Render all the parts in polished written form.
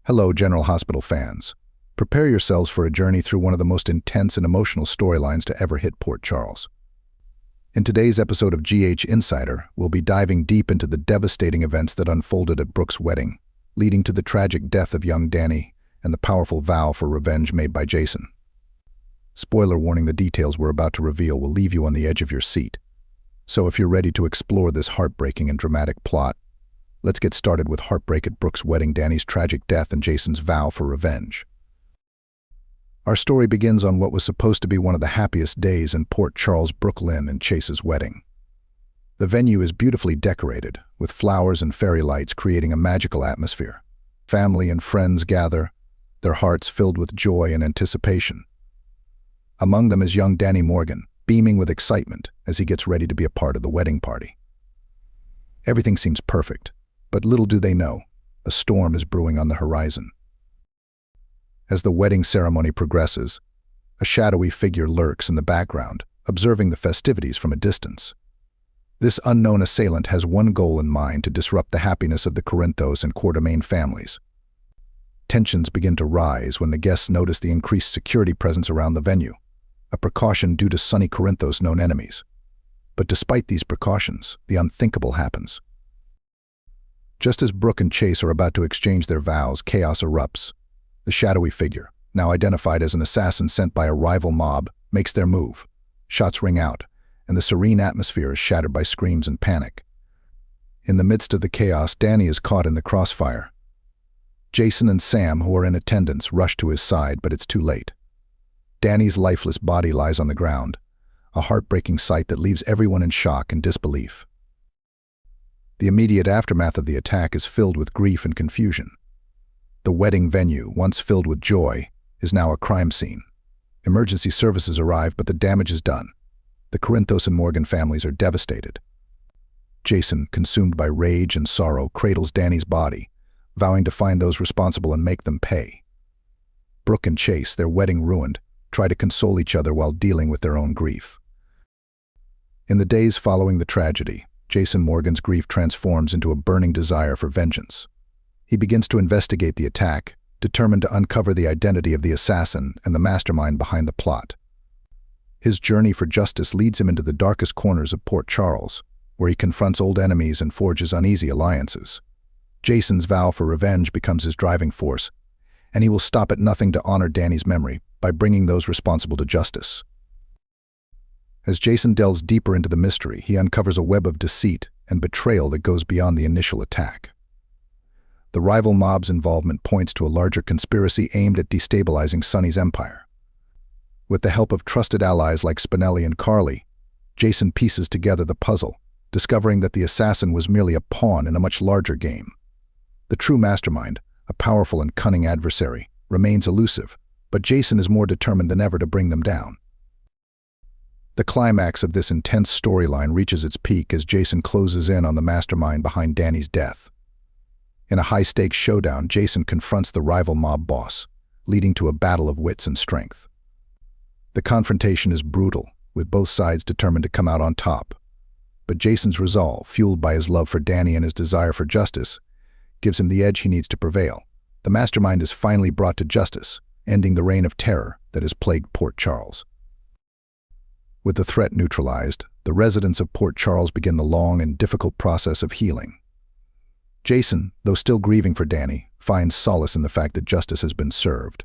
Hello, General Hospital fans. Prepare yourselves for a journey through one of the most intense and emotional storylines to ever hit Port Charles. In today's episode of GH Insider, we'll be diving deep into the devastating events that unfolded at Brooke's wedding, leading to the tragic death of young Danny and the powerful vow for revenge made by Jason. Spoiler warning: the details we're about to reveal will leave you on the edge of your seat. So if you're ready to explore this heartbreaking and dramatic plot, let's get started with heartbreak at Brooke's wedding, Danny's tragic death, and Jason's vow for revenge. Our story begins on what was supposed to be one of the happiest days in Port Charles, Brooklyn, and Chase's wedding. The venue is beautifully decorated, with flowers and fairy lights creating a magical atmosphere. Family and friends gather, their hearts filled with joy and anticipation. Among them is young Danny Morgan, beaming with excitement as he gets ready to be a part of the wedding party. Everything seems perfect, but little do they know, a storm is brewing on the horizon. As the wedding ceremony progresses, a shadowy figure lurks in the background, observing the festivities from a distance. This unknown assailant has one goal in mind: to disrupt the happiness of the Corinthos and Quartermain families. Tensions begin to rise when the guests notice the increased security presence around the venue, a precaution due to sunny Corinthos' known enemies. But despite these precautions, the unthinkable happens. Just as Brooke and Chase are about to exchange their vows, chaos erupts. The shadowy figure, now identified as an assassin sent by a rival mob, makes their move. Shots ring out, and the serene atmosphere is shattered by screams and panic. In the midst of the chaos, Danny is caught in the crossfire. Jason and Sam, who are in attendance, rush to his side, but it's too late. Danny's lifeless body lies on the ground, a heartbreaking sight that leaves everyone in shock and disbelief. The immediate aftermath of the attack is filled with grief and confusion. The wedding venue, once filled with joy, is now a crime scene. Emergency services arrive, but the damage is done. The Corinthos and Morgan families are devastated. Jason, consumed by rage and sorrow, cradles Danny's body, vowing to find those responsible and make them pay. Brooke and Chase, their wedding ruined, try to console each other while dealing with their own grief. In the days following the tragedy, Jason Morgan's grief transforms into a burning desire for vengeance. He begins to investigate the attack, determined to uncover the identity of the assassin and the mastermind behind the plot. His journey for justice leads him into the darkest corners of Port Charles, where he confronts old enemies and forges uneasy alliances. Jason's vow for revenge becomes his driving force, and he will stop at nothing to honor Danny's memory by bringing those responsible to justice. As Jason delves deeper into the mystery, he uncovers a web of deceit and betrayal that goes beyond the initial attack. The rival mob's involvement points to a larger conspiracy aimed at destabilizing Sonny's empire. With the help of trusted allies like Spinelli and Carly, Jason pieces together the puzzle, discovering that the assassin was merely a pawn in a much larger game. The true mastermind, a powerful and cunning adversary, remains elusive, but Jason is more determined than ever to bring them down. The climax of this intense storyline reaches its peak as Jason closes in on the mastermind behind Danny's death. In a high-stakes showdown, Jason confronts the rival mob boss, leading to a battle of wits and strength. The confrontation is brutal, with both sides determined to come out on top. But Jason's resolve, fueled by his love for Danny and his desire for justice, gives him the edge he needs to prevail. The mastermind is finally brought to justice, ending the reign of terror that has plagued Port Charles. With the threat neutralized, the residents of Port Charles begin the long and difficult process of healing. Jason, though still grieving for Danny, finds solace in the fact that justice has been served.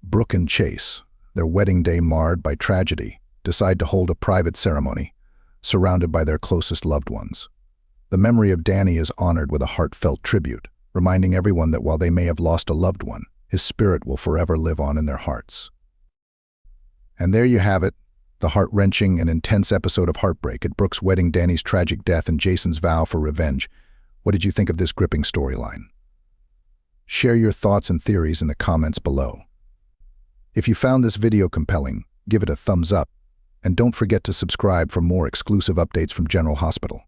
Brooke and Chase, their wedding day marred by tragedy, decide to hold a private ceremony, surrounded by their closest loved ones. The memory of Danny is honored with a heartfelt tribute, reminding everyone that while they may have lost a loved one, his spirit will forever live on in their hearts. And there you have it, the heart-wrenching and intense episode of heartbreak at Brooke's wedding, Danny's tragic death, and Jason's vow for revenge. What did you think of this gripping storyline? Share your thoughts and theories in the comments below. If you found this video compelling, give it a thumbs up, and don't forget to subscribe for more exclusive updates from General Hospital.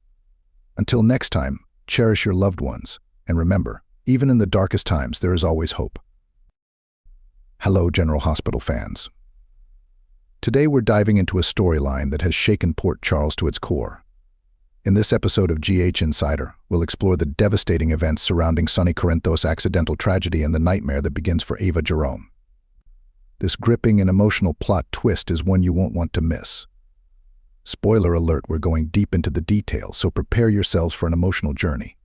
Until next time, cherish your loved ones, and remember, even in the darkest times, there is always hope. Hello, General Hospital fans. Today we're diving into a storyline that has shaken Port Charles to its core. In this episode of GH Insider, we'll explore the devastating events surrounding Sonny Corinthos' accidental tragedy and the nightmare that begins for Ava Jerome. This gripping and emotional plot twist is one you won't want to miss. Spoiler alert, we're going deep into the details, so prepare yourselves for an emotional journey.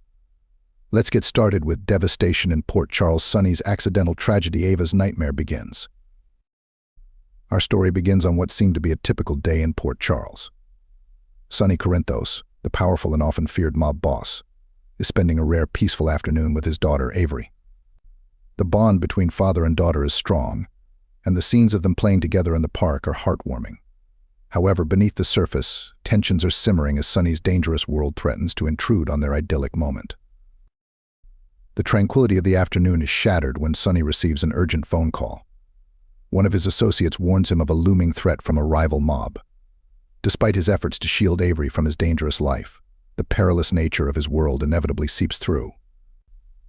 Let's get started with devastation in Port Charles. Sonny's accidental tragedy, Ava's nightmare, begins. Our story begins on what seemed to be a typical day in Port Charles. Sonny Corinthos, the powerful and often feared mob boss, is spending a rare peaceful afternoon with his daughter, Avery. The bond between father and daughter is strong, and the scenes of them playing together in the park are heartwarming. However, beneath the surface, tensions are simmering as Sonny's dangerous world threatens to intrude on their idyllic moment. The tranquility of the afternoon is shattered when Sonny receives an urgent phone call. One of his associates warns him of a looming threat from a rival mob. Despite his efforts to shield Avery from his dangerous life, the perilous nature of his world inevitably seeps through.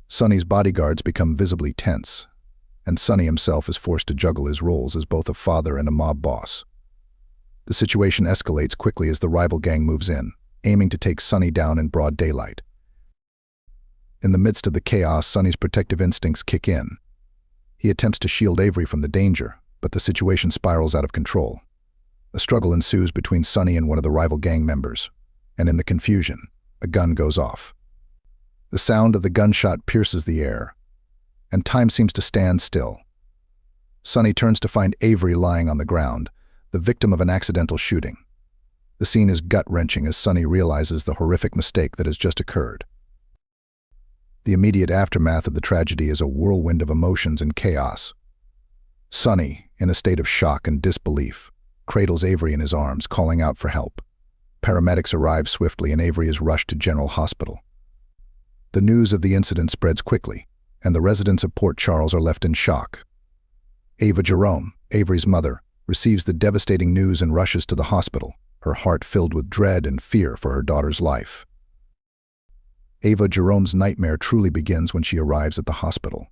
Sonny's bodyguards become visibly tense, and Sonny himself is forced to juggle his roles as both a father and a mob boss. The situation escalates quickly as the rival gang moves in, aiming to take Sonny down in broad daylight. In the midst of the chaos, Sonny's protective instincts kick in. He attempts to shield Avery from the danger, but the situation spirals out of control. A struggle ensues between Sonny and one of the rival gang members, and in the confusion, a gun goes off. The sound of the gunshot pierces the air, and time seems to stand still. Sonny turns to find Avery lying on the ground, the victim of an accidental shooting. The scene is gut-wrenching as Sonny realizes the horrific mistake that has just occurred. The immediate aftermath of the tragedy is a whirlwind of emotions and chaos. Sonny, in a state of shock and disbelief, cradles Avery in his arms, calling out for help. Paramedics arrive swiftly and Avery is rushed to General Hospital. The news of the incident spreads quickly, and the residents of Port Charles are left in shock. Ava Jerome, Avery's mother, receives the devastating news and rushes to the hospital, her heart filled with dread and fear for her daughter's life. Ava Jerome's nightmare truly begins when she arrives at the hospital.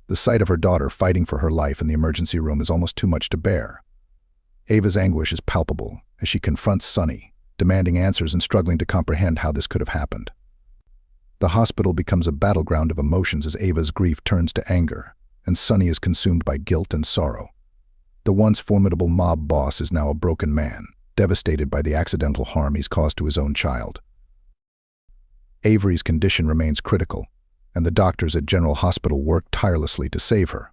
The sight of her daughter fighting for her life in the emergency room is almost too much to bear. Ava's anguish is palpable as she confronts Sonny, demanding answers and struggling to comprehend how this could have happened. The hospital becomes a battleground of emotions as Ava's grief turns to anger, and Sonny is consumed by guilt and sorrow. The once formidable mob boss is now a broken man, devastated by the accidental harm he's caused to his own child. Avery's condition remains critical, and the doctors at General Hospital work tirelessly to save her.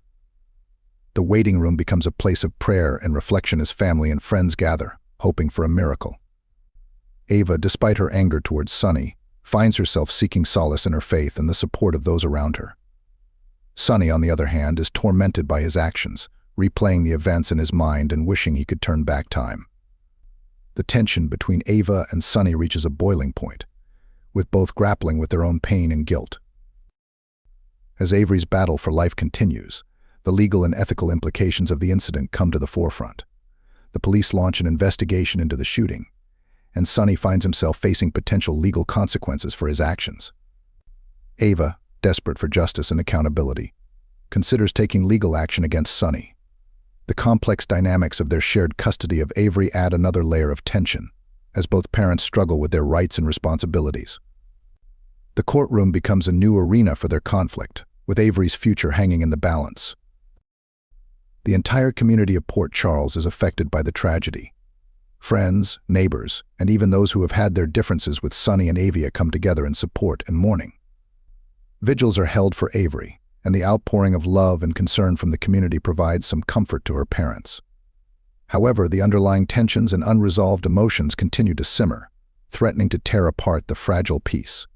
The waiting room becomes a place of prayer and reflection as family and friends gather, hoping for a miracle. Ava, despite her anger towards Sonny, finds herself seeking solace in her faith and the support of those around her. Sonny, on the other hand, is tormented by his actions, replaying the events in his mind and wishing he could turn back time. The tension between Ava and Sonny reaches a boiling point, with both grappling with their own pain and guilt. As Avery's battle for life continues, the legal and ethical implications of the incident come to the forefront. The police launch an investigation into the shooting, and Sonny finds himself facing potential legal consequences for his actions. Ava, desperate for justice and accountability, considers taking legal action against Sonny. The complex dynamics of their shared custody of Avery add another layer of tension, as both parents struggle with their rights and responsibilities. The courtroom becomes a new arena for their conflict, with Avery's future hanging in the balance. The entire community of Port Charles is affected by the tragedy. Friends, neighbors, and even those who have had their differences with Sonny and Ava come together in support and mourning. Vigils are held for Avery, and the outpouring of love and concern from the community provides some comfort to her parents. However, the underlying tensions and unresolved emotions continue to simmer, threatening to tear apart the fragile peace.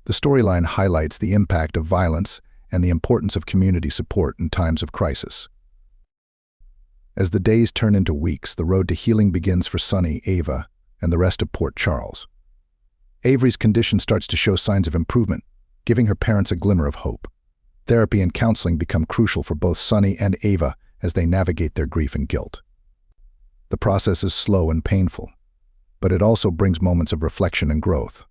The storyline highlights the impact of violence and the importance of community support in times of crisis. As the days turn into weeks, the road to healing begins for Sonny, Ava, and the rest of Port Charles. Avery's condition starts to show signs of improvement, giving her parents a glimmer of hope. Therapy and counseling become crucial for both Sonny and Ava as they navigate their grief and guilt. The process is slow and painful, but it also brings moments of reflection and growth.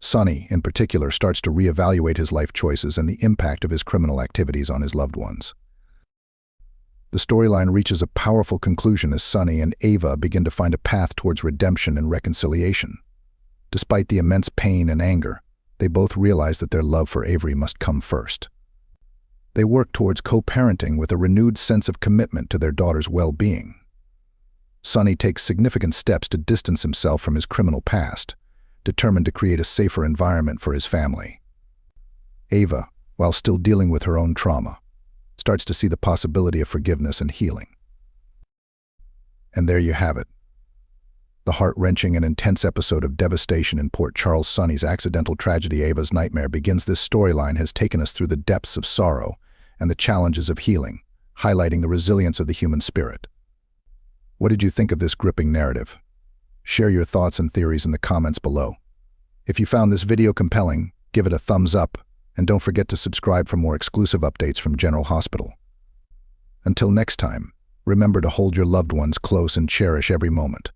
Sonny, in particular, starts to reevaluate his life choices and the impact of his criminal activities on his loved ones. The storyline reaches a powerful conclusion as Sonny and Ava begin to find a path towards redemption and reconciliation. Despite the immense pain and anger, they both realize that their love for Avery must come first. They work towards co-parenting with a renewed sense of commitment to their daughter's well-being. Sonny takes significant steps to distance himself from his criminal past, determined to create a safer environment for his family. Ava, while still dealing with her own trauma, starts to see the possibility of forgiveness and healing. And there you have it. The heart-wrenching and intense episode of devastation in Port Charles. Sonny's accidental tragedy, Ava's nightmare, begins. This storyline has taken us through the depths of sorrow and the challenges of healing, highlighting the resilience of the human spirit. What did you think of this gripping narrative? Share your thoughts and theories in the comments below. If you found this video compelling, give it a thumbs up, and don't forget to subscribe for more exclusive updates from General Hospital. Until next time, remember to hold your loved ones close and cherish every moment.